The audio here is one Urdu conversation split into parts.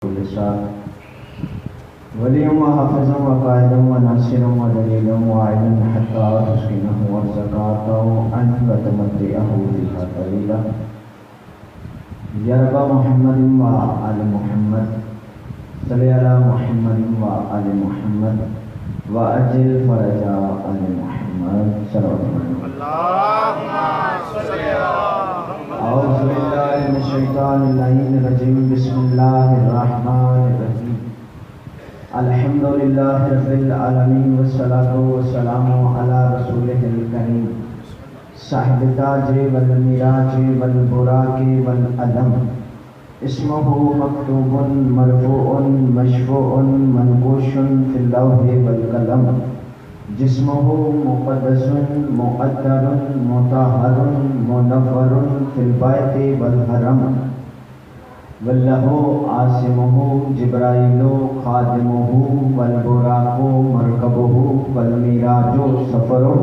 لسان وليا وحافظا وقائدا وناصرا ودليلا وعينا حتى تسكنه وزكاته أنت وتمتعه بها طويلا يا رب محمد وآل محمد صل على محمد وآل محمد وأجل فرج آل محمد صلوات اللهم صل على أعوذ بالله من الشيطان اللعين الرجيم بسم الله الرحمن الرحيم الحمد لله رب العالمين والصلاة والسلام على رسوله الكريم صاحب التاج والميراج والبراق والعلم اسمه مكتوب مرفوع مشفوع منقوش في اللوح والقلم جسمه مقدس مقدر مطهر منور في البيت والحرم والله عاصمه جبرائيل خادمه والبراق مركبه والميراج سفره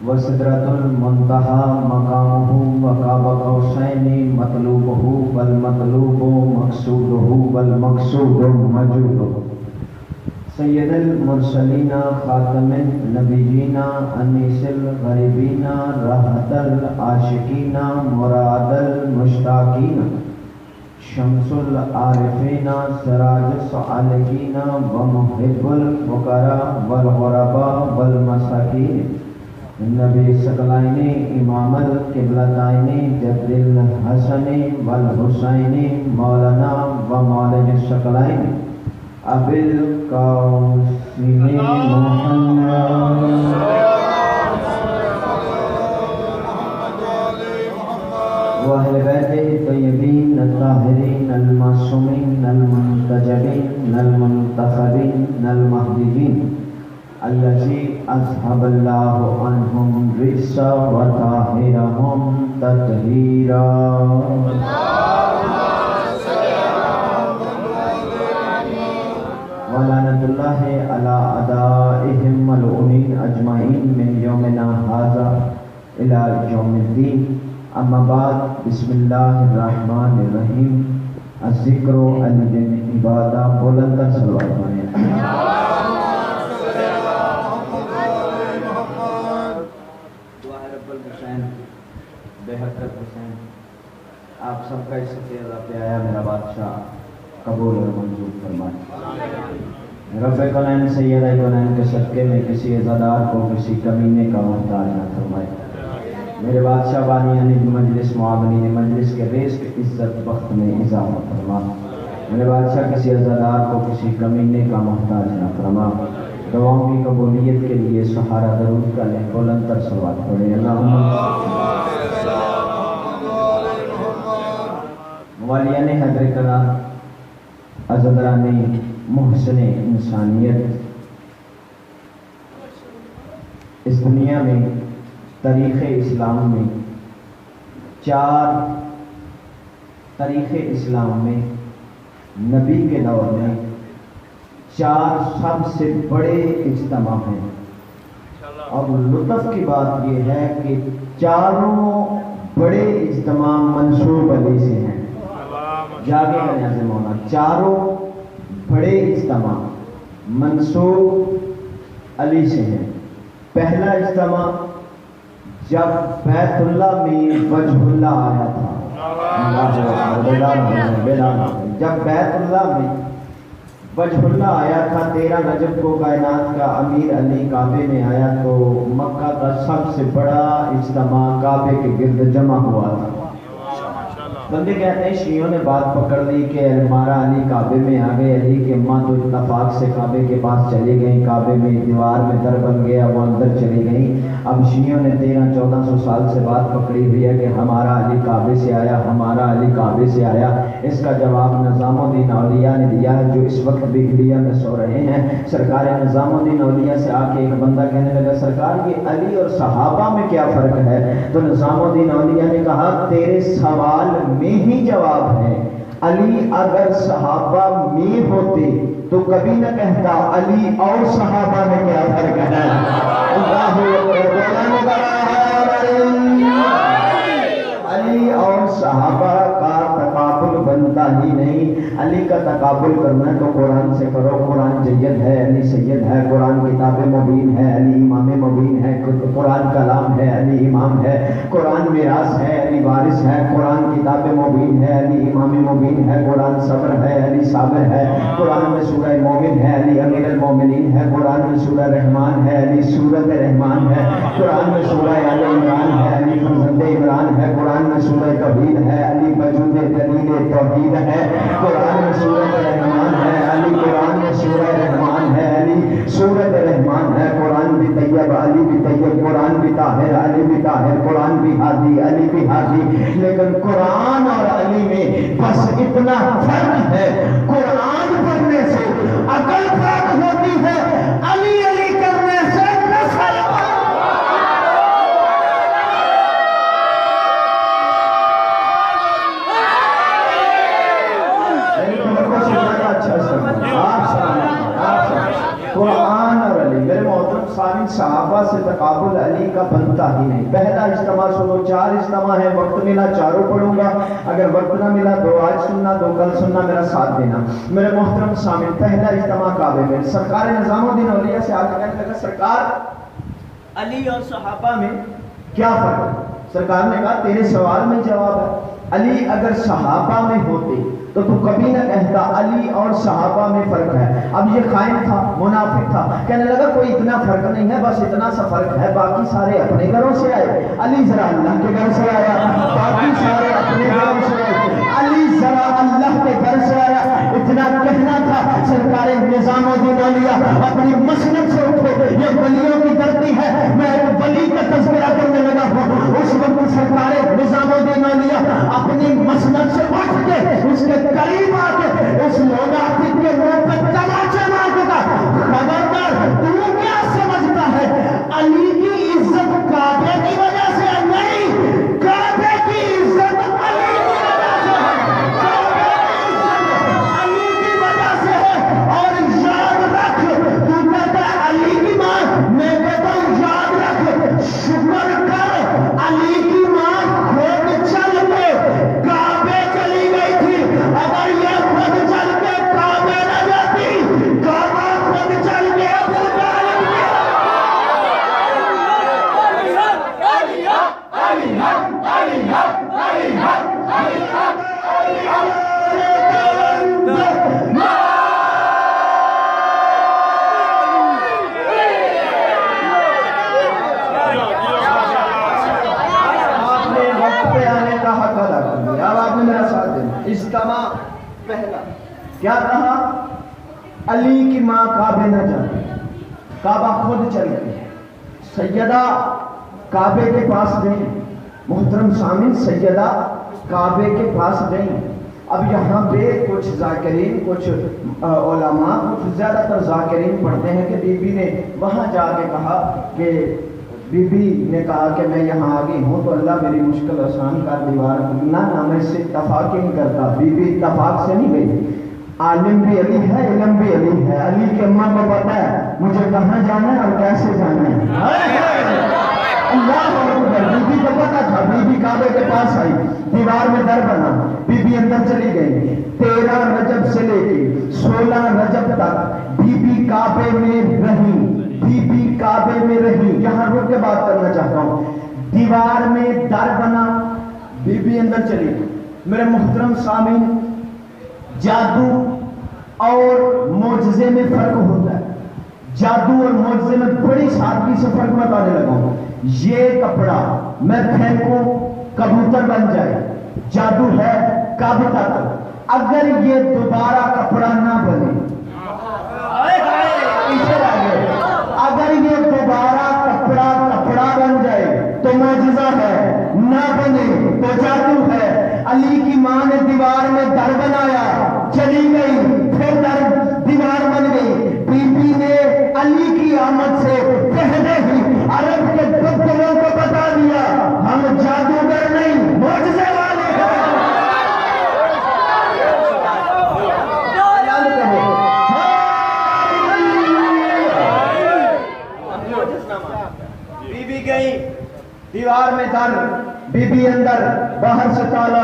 وسدرة المنتهى مقامه وقاب قوسين مطلوبه والمطلوب مقصوده والمقصود موجوده سید المرسلین خاتم النبیین انیس الغریبین راحت العاشقین مراد المشتاقین شمس العارفین سراج الصالحین ومحب الفقراء والغرباء والمساکین نبی ثقلین امام القبلتین جد الحسن والحسین مولانا ومولد الثقلین ابی القاسم محمد واہل بیت الطیبین الطاہرین المعصومین المنتجبین المنتخبین المہدیین الذی اذهب اللہ عنہم الرجس وطہرہم تطہیرا ولعنت اللہ علی اعدائہم ملعونین اجمعین من یومنا ھذا الی یوم الدین اما بعد بسم اللہ الرحمن الرحیم الذکر الدین عبادہ بلند صلوات پڑھیں دعا ہے رب الحسین بے حقت حسین آپ سب کا اس سے اللہ پہ آیا میرا بادشاہ قبول اور منظور فرمائے رب کونین سید کونین کے صدقے میں کسی عزادار کو کسی کمینے کا محتاج نہ فرمائے میرے بادشاہ بانیان مجلس معاونین مجلس کے رزق عزت وقت میں اضافہ فرما میرے بادشاہ کسی عزادار کو کسی کمینے کا محتاج نہ فرما دعاؤں کی قبولیت کے لیے سہارا درود کا لیں بلند تر صلوات پڑھیں اللہم موالیان حضر کرام عزدران محسن انسانیت اس دنیا میں تاریخ اسلام میں تاریخ اسلام میں نبی کے دور میں 4 سب سے بڑے اجتماع ہیں اور لطف کی بات یہ ہے کہ چاروں بڑے اجتماع منصور علی سے ہیں جاگے کا نیاز مولا چاروں بڑے اجتماع منصور علی سے ہیں پہلا اجتماع جب بیت اللہ میں وجہ اللہ آیا تھا جب بیت اللہ میں وجہ اللہ آیا تھا 13 رجب کو کائنات کا امیر علی کعبے میں آیا تو مکہ کا سب سے بڑا اجتماع کعبے کے گرد جمع ہوا تھا بندے کہتے ہیں شیعوں نے بات پکڑ لی کہ ہمارا علی کعبے میں آگئے علی کے ماں تو اتفاق سے کعبے کے پاس چلی گئیں کعبے میں دیوار میں در بن گیا وہ اندر چلی گئیں اب شیعوں نے 1300-1400 سال سے بات پکڑی ہوئی ہے کہ ہمارا علی کعبے سے آیا ہمارا علی کعبے سے آیا اس کا جواب نظام الدین اولیاء نے دیا ہے جو اس وقت بھی انڈیا میں سو رہے ہیں سرکار نظام الدین اولیاء سے آ کے ایک بندہ کہنے لگا سرکار یہ علی اور صحابہ میں کیا فرق ہے تو نظام الدین اولیاء نے کہا تیرے سوال میں ہی جواب ہے علی اگر صحابہ میں ہوتے تو کبھی نہ کہتا علی اور صحابہ میں کیا فرق ہے اللہ علی اور صحابہ کا تقابل بنتا ہی نہیں. علی کا تقابل کرنا ہے تو قرآن سے کرو. قرآن جید ہے، علی سید ہے. قرآن کتاب مبین ہے، علی امام مبین ہے. قرآن کلام ہے، علی امام ہے. قرآن میراث ہے، علی وارث ہے. قرآن کتاب مبین ہے، علی امام مبین ہے. قرآن صبر ہے، علی صابر ہے. قرآن میں سورہ مومن ہے، علی امیر المومنین ہے. قرآن میں سورہ رحمان ہے، علی سورت رحمان ہے. قرآن میں سورہ آل عمران ہے، علی فرزند عمران ہے. قرآن میں سورہ توحید ہے، علی وجود دلیل توحید ہے. قرآن میں سورت رحمان ہے، علی قرآن میں سورہ رحمان ہے، علی سورت رحمان ہے. قرآن بھی طیب، علی بھی طیب. قرآن بھی طاہر، علی بھی طاہر. قرآن بھی ہادی، علی بھی ہادی. لیکن قرآن اور علی میں بس اتنا فرق ہے، قرآن پڑھنے سے عقل پاک ہوتی ہے، علی علی کرنے سے نسل. قرآن اور علی، میرے محترم سامعین، صحابہ سے تقابل علی کا بنتا ہی نہیں. پہلا اجتماع سنو، 4 اجتماع ہے. وقت ملا چاروں پڑھوں گا، اگر وقت نہ ملا تو آج سننا، تو کل سننا، میرا ساتھ دینا. میرے محترم سامعین، پہلا اجتماع کعبے میں. سرکار نظام الدین اولیاء سے آگے کہنے لگا سرکار علی اور صحابہ میں کیا فرق ہے؟ سرکار نے کہا تیرے سوال میں جواب ہے. علی اگر صحابہ میں ہوتے تو کبھی نہ کہتا علی اور صحابہ میں فرق ہے. اب یہ خائن تھا، منافق تھا، کہنے لگا کوئی اتنا فرق نہیں ہے، بس اتنا سا فرق ہے، باقی سارے اپنے گھروں سے آئے. علی ذرا اللہ کے گھر سے آیا، باقی سارے اپنے گھروں سے آئے. علی ذرا اللہ کے گھر سے آیا. اتنا کہنا تھا. سرکار نظام الدین اولیاء اپنی مسند سے اٹھے. یہ ولیوں کی دھرتی ہے، میں ایک ولی کا تذکرہ کرنے لگا ہوں. اس وقت سرکار نظام الدین اولیاء اپنی مسند سے اٹھ کے اس کے قریب آ کے اس منافق کے منہ پہ تماچا مار دیتا. خبردار، تو کیا سمجھتا ہے علی کی عزت کعبے کی وجہ سے نہیں، کعبے کی عزت علی کی وجہ سے ہے. کعبے کی عزت علی کی وجہ سے ہے. اور یاد رکھ، تو کہتا ہے علی کی ماں، میں کہتا ہوں یاد رکھ، شکر کر علی کی ماں خود چل کے کعبے چلی گئی تھی. اگر یہ خود چل کے کعبے نہ جاتی، کعبہ خود چل کے ابو طالب کے. آپ نے وقت پہ آنے کا حق ادا کر دیا. اب آپ نے میرا ساتھ دینا. اجتماع پہلا کیا کہا؟ علی کی ماں کعبے نہ جاتی، کعبہ خود چل گئی. سیدہ کعبے کے پاس گئی. محترم سامعین، سیدہ کعبے کے پاس گئی. اب یہاں پہ کچھ ذاکرین، کچھ علماء، کچھ زیادہ تر ذاکرین پڑھتے ہیں کہ بی بی نے وہاں جا کے کہا کہ بی بی نے کہا کہ میں یہاں آ گئی ہوں تو اللہ میری مشکل آسان کر. دیوار نہ میں اس سے اتفاق ہی نہیں کرتا. بی بی اتفاق سے نہیں گئی. عالم بھی علی ہے، علم بھی علی ہے. علی کے اماں کو پتا ہے مجھے کہاں جانا ہے اور کیسے جانا ہے. اللہ اکبر. بی بی کو پتا تھا. بی بی کعبے کے پاس آئی، دیوار میں در بنا. بی بی اندر چلی گئی. 13 رجب سے لے کے 16 رجب تک بی بی کعبے میں رہی. بی بی کعبے میں رہی. یہاں رک کے بات کرنا چاہتا ہوں. دیوار میں در بنا، بی بی اندر چلی گئی. میرے محترم سامعین، جادو اور معجزے میں فرق ہوتا ہے. جادو اور معجزے میں بڑی سادگی سے فرق بتانے لگا ہوں. یہ کپڑا میں پھینکوں کبوتر بن جائے، جادو ہے کب تک؟ اگر یہ دوبارہ کپڑا نہ بنے، اگر یہ دوبارہ کپڑا بن جائے تو معجزہ ہے، نہ بنے تو جادو ہے. علی کی ماں نے دیوار میں در بنایا، چلی گئی، پھر در دیوار بن گئی. بی بی نے علی کی آمد سے پہلے ہی عرب کے دلوں کو بتا دیا ہم جادوگر نہیں، معجزے والے ہیں. بی بی گئی، دیوار میں در، بی بی اندر، باہر سے تالا.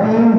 3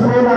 16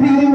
3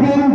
3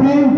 3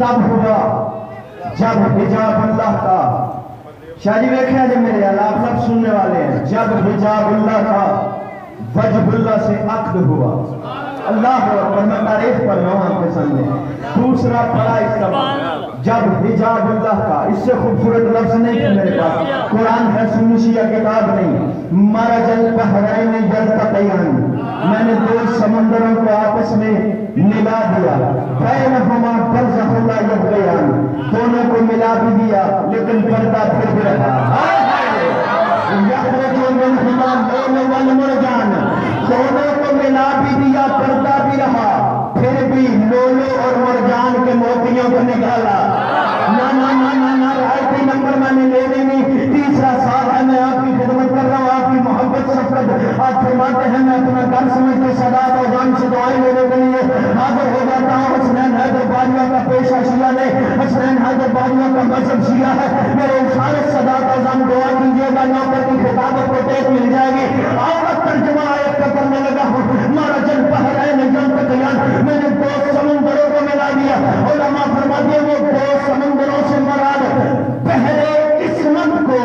تب ہوا جب حجاب اللہ کا، شاہ جی ویکھیا جی میرے آپ لفظ سننے والے ہیں، جب حجاب اللہ کا وجب اللہ سے عقد ہوا۔ اللہ اکبر، میں تعریف پڑھ رہا ہوں آپ کے سامنے۔ دوسرا پڑھا اس کا جب حجاب اللہ کا، اس سے خوبصورت لفظ نہیں تھے میرے پاس، قرآن ہے سنی شیعہ کتاب نہیں۔ مرج البحرین یلتقیان، میں نے دو سمندروں کو آپس میں ملا دیا، بینہما برزخ لا یبغیان، دونوں کو ملا بھی دیا لیکن پردہ پھر بھی رہا۔ یخرج منہما اللؤلؤ والمرجان، دونوں کو ملا بھی دیا پردہ بھی رہا، پھر بھی لولو اور مرجان کے موتیوں کو نکالا۔ نا رائٹی نمبر میں نے لینے نہیں، تیسرا سال ہے میں آپ کی خدمت کر رہا ہوں، آپ کی محبت شفقت۔ آپ فرماتے ہیں میں اپنا گھر سمجھتے صداقت اور جان سے دعائیں لینے کے لیے حاضر ہو جاتا ہوں۔ حسنین حیدر باجوہ کا پیشہ شیعہ نہیں، حسنین حیدر باجوہ کا مذہب شیعہ ہے۔ میرے انسان صداقت اور جان دعا کیجیے گا، نوکر کی خطابت کو ٹیک مل جائے گی۔ آوت ترجمہ آیت کا کرنے لگا ہوں، مرج البحرین یلتقیان، میں نے دو سمندروں کو ملا دیا۔ علماء فرماتے ہیں وہ دو سمندروں سے مراد پہلے عصمت کو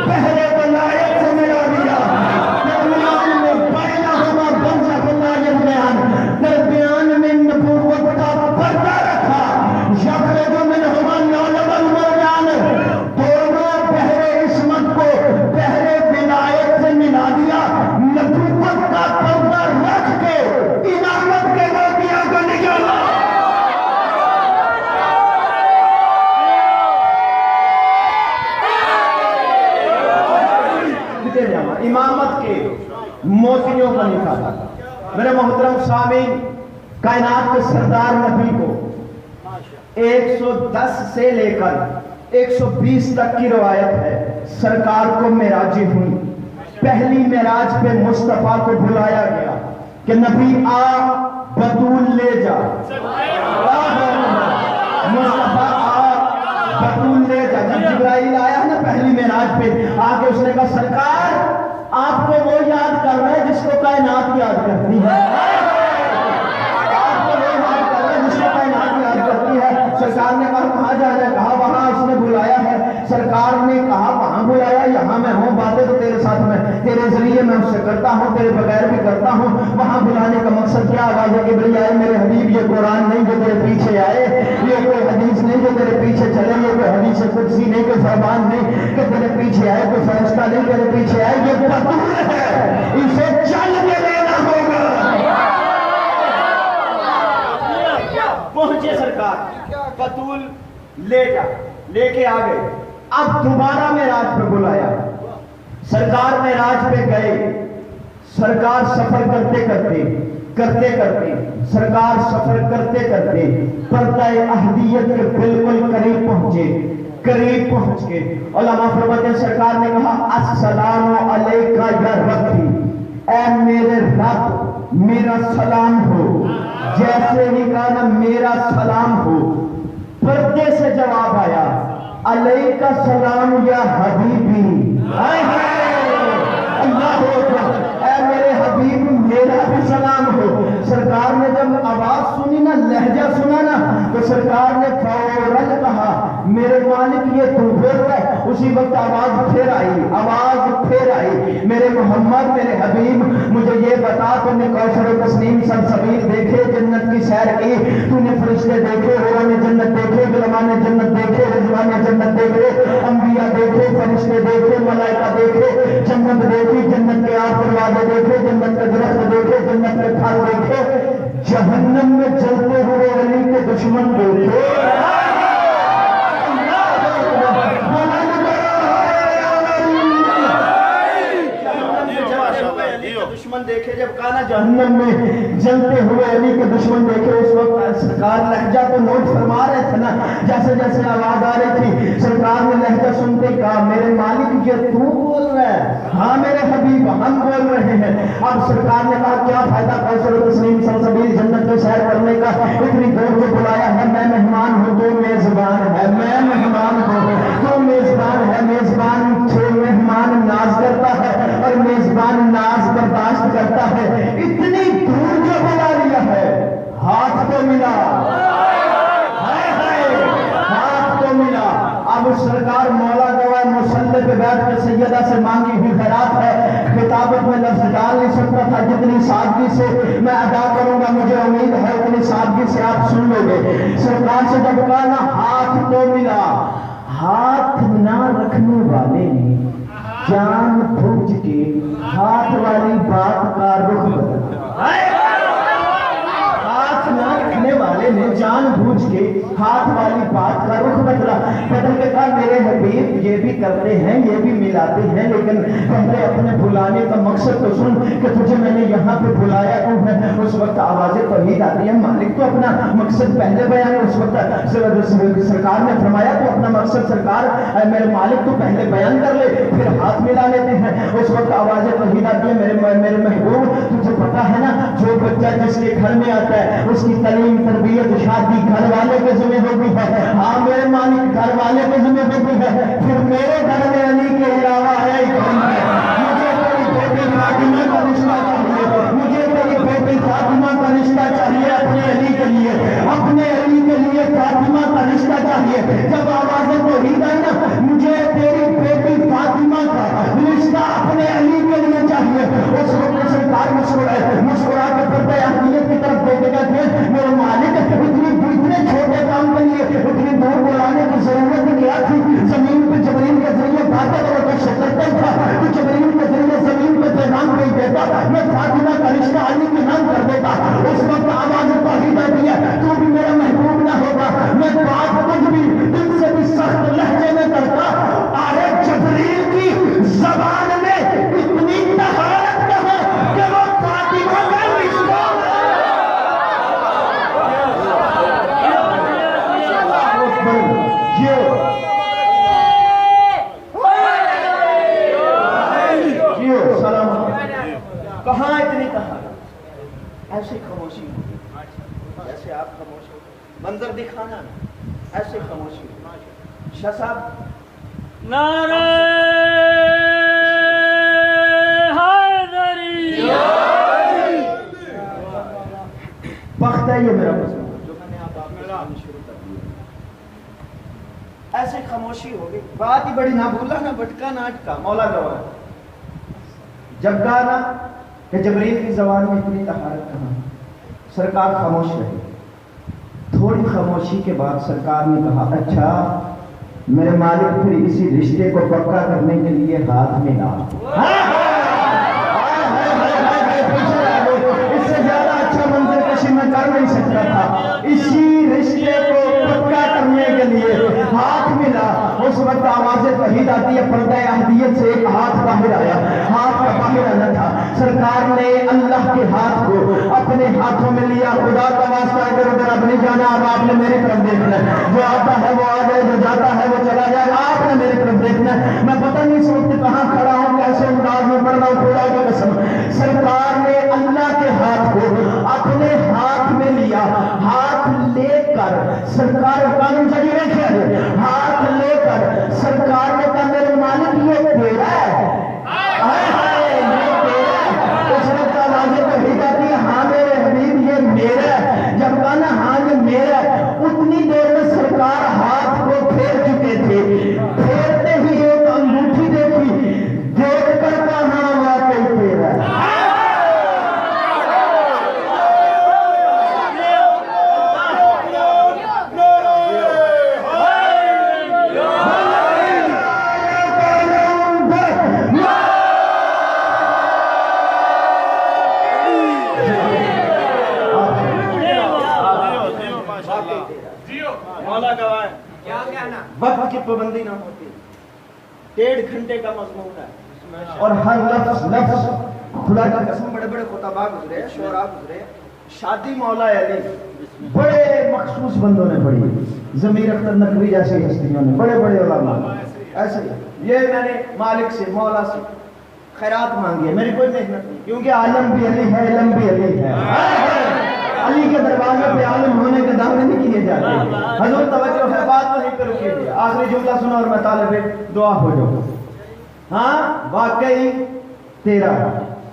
پہلے ولایت سے ملا دیا۔ درمیان میں بینہما برزخ لا یبغیان، درمیان میں نبوت کا پردہ رکھا۔ یخرج منہما اللؤلؤ والمرجان، دونوں پہلے عصمت کو پہلے ولایت سے ملا دیا، نبوت کا پردہ رکھ کے امامت کے موتیوں کو نکالا۔ امامت کے موتیوں کا نکالا۔ میرے محترم سامعین، کائنات کے سردار نبی کو 110 سے لے کر 120 تک کی روایت ہے، سرکار کو معراج ہوئی۔ پہلی معراج پہ مصطفیٰ کو بلایا گیا کہ نبی آ بطول لے جا، مصطفیٰ آ بطول لے جا۔ جب جبرائیل آیا نا پہلی معراج پہ آکے اس نے کہا سرکار آپ کو وہ یاد کر رہا ہے جس کو کائنات یاد کرتی ہے، آپ کو وہ یاد کر رہا ہے جس کو کائنات یاد کرتی ہے۔ سرکار نے کہا کہاں جانا ہے؟ کہا وہاں اس نے بلایا ہے۔ سرکار نے کہا وہاں بلایا، یہاں میں ہوں، باتیں تو تیرے ساتھ میں تیرے ذریعے میں اس سے کرتا ہوں، تیرے بغیر بھی کرتا ہوں۔ وہاں بلانے کا مقصد کیا؟ آواز ہے کہ آئے میرے حبیب، یہ قرآن نہیں جو تیرے پیچھے آئے، یہ کوئی حدیث نہیں جو تیرے پیچھے چلے، یہ کوئی حدیث قدسی نہیں، کوئی فرمان نہیں کہ تیرے پیچھے آئے، کوئی فرشتہ نہیں تیرے پیچھے آئے، یہ بطول ہے، اسے چل کے لینا ہوگا۔ پہنچے سرکار، بطول لے جا، لے کے آگئے۔ اب دوبارہ معراج پہ بلایا، سرکار معراج پہ گئے۔ سرکار سفر کرتے کرتے سرکار سفر کرتے کرتے پردہ احدیت کے بالکل قریب پہنچ کے علماء فرماتے ہیں سرکار نے کہا السلام علیکہ یا ربی، اے میرے رب میرا سلام ہو۔ جیسے ہی کہا نا میرا سلام ہو، پردے سے جواب آیا علیکہ سلام یا حبیبی، اللہ اکبر، اے میرے حبیب میرا بھی سلام ہو۔ سرکار نے جب آواز سنی نا، لہجہ سنا نا، تو سرکار نے فوراً کہا میرے مالک یہ تو بول رہا ہے۔ اسی وقت آواز پھر آئی، میرے محمد میرے حبیب مجھے یہ بتا، تو نے کوثر و تسنیم سلسبیل دیکھے، جنت کی سیر کی، تو نے فرشتے دیکھے، حوران جنت دیکھے، غلامان جنت دیکھے، رضوان جنت دیکھے، انبیاء دیکھے، فرشتے دیکھے، ملائکہ دیکھے، جنت دیکھی، جنت کے آپ دروازے دیکھے، جنت کے درخت دیکھے، جنت کے پھل دیکھے، جہنم میں جلتے ہوئے علی کے دشمن دیکھے۔ دشمن دیکھے، جب کہا نا جہنم میں جلتے ہوئے علی کے دشمن دیکھے، اس وقت سرکار لہجہ کو نوٹ فرما رہے تھے نا، جیسے جیسے آواز آ رہی تھی سرکار نے لہجہ سنتے کہا میرے مالک یہ تو بول رہا ہے؟ ہاں میرے حبیب ہم بول رہے ہیں۔ اب سرکار نے کہا کیا فائدہ کوثر و تسنیم سلسبیل جنت میں سیر کرنے کا، اتنی دور سے بلایا ہے، میں مہمان ہوں تو میزبان ہے، میں مہمان ہوں تو میزبان ہے، میزبان سے مہمان ناز کرتا ہے اور میزبان ناز برداشت کرتا ہے۔ اتنی دور جو بلا لیا ہے، ہاتھ تو ملا، ہائے ہائے پہ بیٹھ کر سیدہ سے مانگی ہوئی خیرات ہے، خطابت میں لفظ ڈال نہیں سکتا تھا، جتنی سادگی سے میں ادا کروں گا مجھے امید ہے اتنی سادگی سے آپ سن لو گے۔ سرکار سے جب کہا نا ہاتھ تو ملا، ہاتھ نہ رکھنے والے نے جان بوجھ کے ہاتھ والی بات کا رخ بدلا، ہاتھ نہ رکھنے والے نے جان بوجھ کے ہاتھ والی بات کا رخ بدلا، بدل کے کہا میرے حبیب یہ بھی کرتے ہیں یہ بھی ملاتے ہیں، لیکن پہلے اپنے بلانے کا مقصد تو سن کہ تجھے میں نے یہاں پہ بلایا کیوں ہے۔ اس وقت آواز توحید آتی ہے، مالک تو اپنا مقصد پہلے بیان، اس وقت سرکار نے فرمایا تو اپنا مقصد سرکار میرے مالک تو پہلے بیان کر لے پھر ہاتھ ملا لیتے ہیں۔ اس وقت آواز توحید آتی ہے میرے محبوب تجھے پتا ہے نا جو بچہ جس کے گھر میں آتا ہے اس کی تعلیم تربیت شادی گھر والے کے ذمہ ہوتی ہے، ہاں میرے مالک گھر والے کے ذمہ ہوتی ہے، پھر میرے گھر میں علی کے علاوہ ہے مجھے تیری بیٹی فاطمہ کا رشتہ چاہیے، مجھے تیری بیٹی فاطمہ کا رشتہ چاہیے، اپنے علی کے لیے، اپنے علی کے لیے فاطمہ کا رشتہ چاہیے۔ جب آواز توحید آئی نا مجھے تیری بیٹی فاطمہ کا رشتہ اپنے علی کے لیے چاہیے، اس وقت سرکار مسکرا کے پردہ اہلیت کی طرف دیکھے گا کہ میرے مالک اتنے چھوٹے کام کے لیے اتنی دور بلانے کی ضرورت کیا تھی؟ زمین پہ جبریل کے ذریعے باتیں کرتا شکرتا تھا تو جبریل کے ذریعے زمین پہ پیغام بھیج دیتا، میں فاطمہ کا رشتہ علی کے نام کر دیتا۔ اس وقت آواز توحید آتی ہے تو بھی میرا محبوب نہ ہوگا، میں بات کچھ بھی دل سے بھی سخت لہجے میں کرتا، آرے جبریل کی زبان میں اتنی طہارت کہاں کہ وہ فاطمہ کا رشتہ کہاں اتنی طہارت، ایسے خاموشی جیسے آپ خاموش ہو، منظر دکھانا ایسے خاموشی۔ شاہ صاحب نعرہ حیدری، وقت ہے یہ میرا مسئلہ جو میں نے آپ کو شروع کر دیا، ایسے خاموشی ہو گئی، بات ہی بڑی نہ بھولا نہ بٹکا نہ اٹکا، مولا گواہ جب کہا نا کہ جبریل کی زبان میں اتنی طہارت کہاں، سرکار خاموش رہے۔ تھوڑی خاموشی کے بعد سرکار نے کہا اچھا میرے مالک پھر اسی رشتے کو پکا کرنے کے لیے ہاتھ میں لا، اس سے زیادہ اچھا منظر کشی میں کر نہیں سکتا تھا، اسی رشتے کو پکا کرنے کے لیے ہاتھ ملا۔ اس وقت آواز توحید آتی ہے، پردہ اہلیت سے ایک ہاتھ باہر آیا، ہاتھ کا باہر آنا تھا، سرکار نے اللہ کے ہاتھ کو اپنے ہاتھوں میں لیا، خدا کا واسطہ ادھر ادھر اب نہیں جانا، اب آپ نے میری طرف دیکھنا ہے، جو آتا ہے وہ آ جائے، جو جاتا ہے وہ چلا جائے، آپ نے میری طرف دیکھنا ہے، میں پتہ نہیں اس وقت کہاں کھڑا ہوں کیسے انداز میں پڑھ رہا ہوں، خدا کی قسم سرکار نے اللہ کے ہاتھ کو اپنے ہاتھ میں لیا، ہاتھ لے کر سرکار قانون سے ہاتھ لے کر سرکار نے کہا میرے مالک یہ تیرا ہے، اس وقت آواز توحید آتی ہے ہاں میرے حبیب یہ میرا ہے، جب کہا نا ہاں یہ میرا ہے اتنی دیر میں سرکار ہاتھ کو پھیر چکے تھے، پھیرتے ہی ایک انگوٹھی دیکھی، دیکھ کر کہا واقعی تیرا ہے۔ وقت کی پابندی نہ ہوتی، 1.5 گھنٹے کا مضمون ہے اور ہر لفظ خدا کی قسم بڑے بڑے خطباء گزرے، شعراء گزرے، شادی مولا علی بڑے مخصوص بندوں نے پڑھی، ضمیر اختر نقوی جیسی ہستیوں نے، بڑے بڑے علماء ایسے یہ میں نے مالک سے مولا سے خیرات مانگی ہے، میری کوئی محنت نہیں، کیونکہ عالم بھی علی ہے علم بھی علی ہے، علی کے دروازے پہ عالم ہونے کے دعوے نہیں کیے جاتے۔ حضور توجہ ہے، بات تو نہیں کرو کیجیے، آخری جملہ سنا اور میں طالب دعا ہو جاؤں۔ ہاں واقعی تیرا،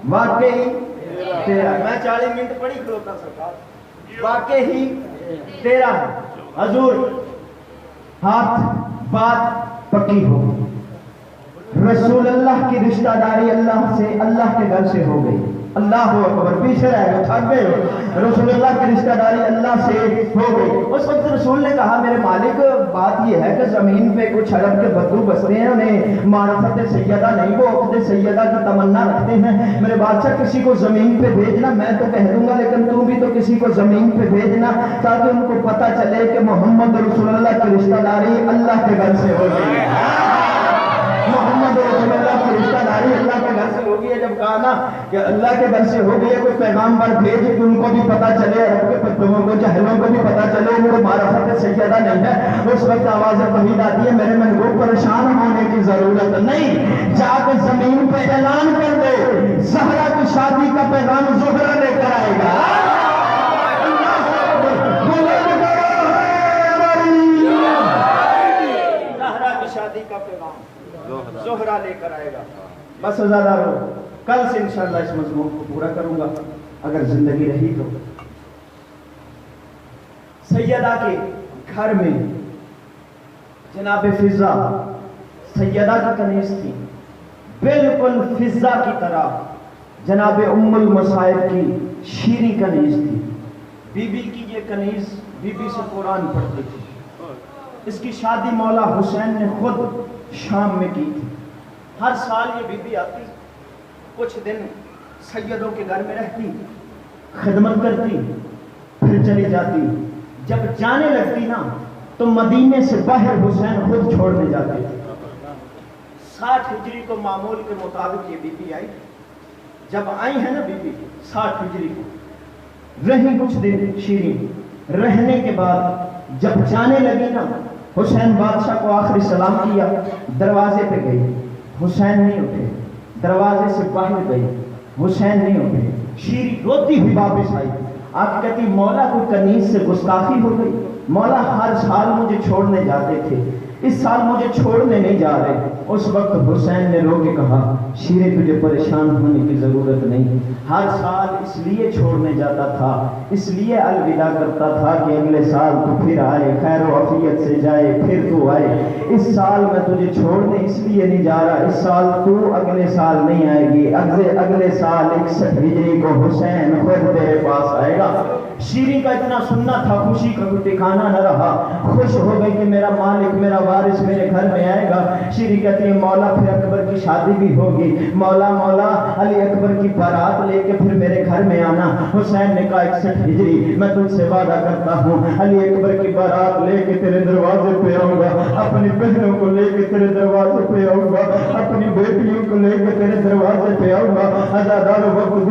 واقعی تیرا، میں 40 منٹ پڑھی کھلوتا سرکار، واقعی تیرا ہے حضور، ہاتھ بات پکی ہو، رسول اللہ کی رشتہ داری اللہ سے، اللہ کے گھر سے ہو گئی. اللہ اکبر، پیچھے رہ گئے، تھک گئے ہو. رسول اللہ کی رشتہ داری اللہ سے ہو گئی. اس وقت رسول نے کہا میرے مالک بات یہ ہے کہ زمین پہ کچھ عرب کے بدو بستے ہیں، انہیں معرفت سیدہ نہیں، وہ عقد سیدہ کی تمنا رکھتے ہیں. میرے بادشاہ کسی کو زمین پہ بھیجنا، میں تو کہہ دوں گا لیکن تو بھی تو کسی کو زمین پہ بھیجنا تاکہ ان کو پتہ چلے کہ محمد رسول اللہ کی رشتہ داری اللہ کے گھر سے ہو گئی. محمد رسول اللہ کی رشتہ داری اللہ کے گھر سے ہو گئی ہے. جب کہا نا کہ اللہ کے گھر سے ہو گئی ہے، کوئی پیغامبر بھیج کہ ان کو بھی پتہ چلے، عرب کے بدوؤں کو، جاہلوں کو بھی پتہ چلے ان کو معرفت سیدہ نہیں ہے. اس وقت آواز توحید آتی ہے، میرے محبوب پریشان ہونے کی ضرورت نہیں، جا کے زمین پہ اعلان کر دے زہرا کی شادی کا پیغام زہرا لے کر آئے گا. زہرا کی شادی کا پیغام زہرا لے کر آئے گا. بس ازادارو، کل سے انشاءاللہ اس مضمون کو پورا کروں گا اگر زندگی رہی تو. سیدہ کے گھر میں جناب فضا سیدہ کی کنیز تھی، بالکل فضا کی طرح جناب ام المصائب کی شیریں کنیز تھی. بی بی کی یہ کنیز بی بی سے قرآن پڑھتی تھی. اس کی شادی مولا حسین نے خود شام میں کی تھی. ہر سال یہ بی بی آتی، کچھ دن سیدوں کے گھر میں رہتی، خدمت کرتی، پھر چلی جاتی. جب جانے لگتی نا تو مدینے سے باہر حسین خود چھوڑنے جاتے تھے. 60 ہجری کو معمول کے مطابق یہ بی بی آئی. جب آئی ہے نا بی بی 60 ہجری کو، رہی کچھ دن شیریں. رہنے کے بعد جب جانے لگی نا، حسین بادشاہ کو آخری سلام کیا، دروازے پہ گئی، حسین نہیں اٹھے. دروازے سے باہر گئی، حسین نہیں اٹھے. شیریں روتی ہوئی واپس آئی. آپ کہتی مولا کو کنیز سے گستاخی ہو گئی، مولا ہر سال مجھے چھوڑنے جاتے تھے، اس سال مجھے چھوڑنے نہیں جا رہے. اس وقت حسین نے رو کے کہا شیریں تجھے پریشان ہونے کی ضرورت نہیں، ہر سال اس لیے چھوڑنے جاتا تھا، اس لیے الوداع کرتا تھا کہ اگلے سال تو پھر آئے، خیر و عافیت سے جائے، پھر تو آئے. اس سال میں تجھے چھوڑنے اس لیے نہیں جا رہا، اس سال تو اگلے سال نہیں آئے گی، اگلے سال 61 ہجری کو حسین خود تیرے پاس آئے گا. شیریں کا اتنا سننا تھا، خوشی کا کوئی ٹھکانہ نہ رہا. خوش ہو گئی کہ میرا مالک، میرا وارث میرے گھر میں آئے گا. شیریں کہتی ہے مولا پھر اکبر کی شادی بھی ہوگی، مولا علی اکبر کی بارات لے کے پھر میرے گھر میں آنا. حسین نے کہا 61 ہجری میں تجھ سے وعدہ کرتا ہوں، علی اکبر کی بارات لے کے تیرے دروازے پہ آؤں گا، اپنی بہنوں کو لے کے تیرے دروازے پہ آؤں گا، اپنی بیٹیوں کو لے کے تیرے دروازے پہ آؤں گا. عزادارو وقت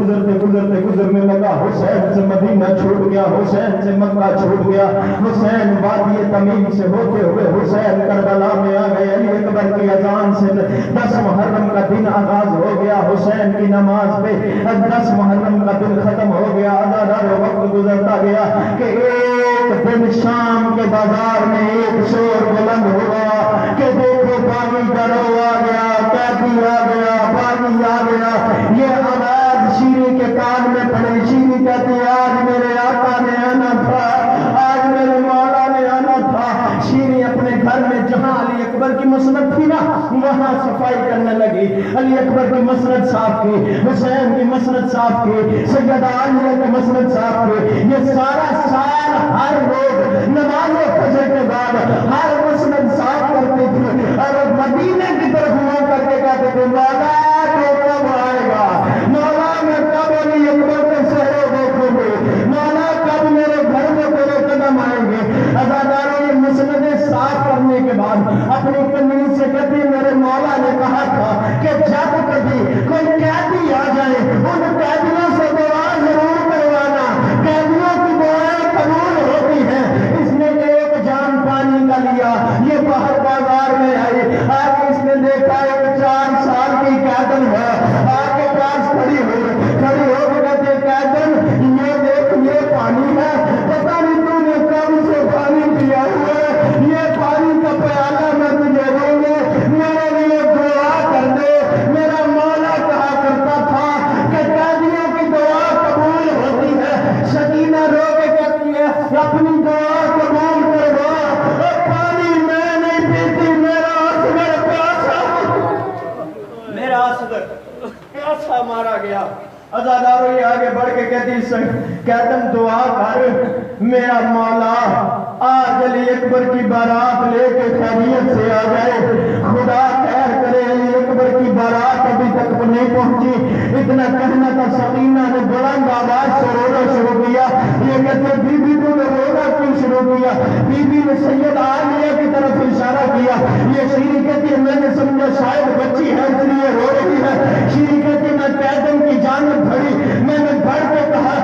گزرنے لگا، حسین سے مدینہ چھوٹ گیا، حسین سے مکہ چھوٹ گیا. حسین وادی تمیم سے ہوتے ہوئے حسین کربلا میں آ گئے. علی اکبر کی اذان سے 10 محرم کا دن آغاز ہو گیا، حسین کی نماز پہ 10 محرم کا دن ختم ہو گیا. عزادارو وقت گزرتا گیا کہ ایک دن شام کے بازار میں ایک شور بلند ہوا کہ دیکھو پانی کا رو آ گیا، قیدی آ گیا، پانی آ گیا. یہ آواز شیریں کے کان میں پڑی. شیریں کہتی آج میرے آقا نے آنا تھا، آج میرے مولا نے آنا تھا. شیریں اپنے گھر میں جہاں علی اکبر کی مسند تھی نا وہاں صفائی کرنے لگی. علی اکبر کی مسند صاف کی، حسین کی مسند صاف کی، سیدہ عائشہ کی مسند صاف کی. یہ سارا سال ہر روز نماز فجر کے بعد ہر مسند صاف کرتی تھی اور مدینے کی طرف منہ کر کے کہتے تھے مولا تو کب آئے گا، مولا میں کب علی اکبر کے چہرے دیکھوں گے، مولا کب میرے گھر میں تیرے قدم آئیں گے. عزاداروں یہ مسندیں صاف کرنے کے بعد اپنی کنیز سے کہتی میرے مولا نے کہا تھا کہ جب کبھی کوئی قیدی آ جائے ان قیدیوں سے دعا ضرور کروانا، قیدیوں کی دعائیں قبول ہوتی ہیں. اس نے ایک جام پانی کا لیا، یہ باہر بازار میں آئی. آگے اس نے دیکھا ایک 4 سال کی قیدن ہے، آگے پاس کھڑی ہو کے کہتے قیدن یہ دیکھ یہ پانی ہے، پتہ نہیں تو نے کب سے پانی پیا ہوا ہے، یہ پانی کا پیالہ میں تجھے دوں گے، میرے لیے دعا کر دے. میرا مولا کہا کرتا تھا کہ قیدیوں کی دعا قبول ہوتی ہے. سکینہ رو کے کہتی ہے اپنی دعا قبول کروا، پانی میں نہیں پیتی، میرا اصغر پیاسا. عزادارو یہ آگے بڑھ کے کہتم دعا کر میرا مولا آج علی اکبر کی بارات لے کے خیریت سے آ جائے، خدا خیر کرے علی اکبر کی بارات ابھی تک نہیں پہنچی۔ اتنا کہنا تھا، سکینہ نے بلند آواز سے رونا شروع کیا۔ یہ کہتے بی بی تو نے رونا کیوں شروع کیا؟ بی بی نے سید عالیہ کی طرف اشارہ کیا۔ یہ شیری کہتی ہے میں نے سمجھا شاید بچی ہے اس لیے رو رہی ہے۔ شیری کہتی ہے میں قیدم کی جانب بڑھی، میں نے بڑھ کے کہا